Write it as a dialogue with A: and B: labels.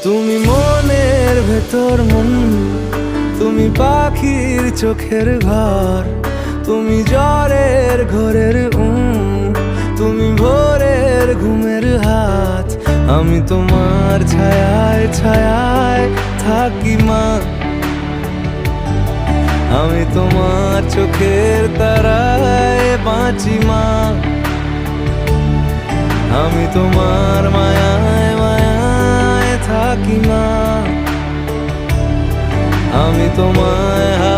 A: তুমি মনের ভেতর মন, তুমি পাখির চোখের ঘর, তুমি জ্বরের ঘোরের তুমি ভোরের ঘুমের হাত। আমি তোমার ছায়ায় ছায়ায় থাকি মা, আমি তোমার চোখের তারায় বাঁচি মা, আমি তোমার মায়ায় মায়ায় থাকি মা, আমি তোমায়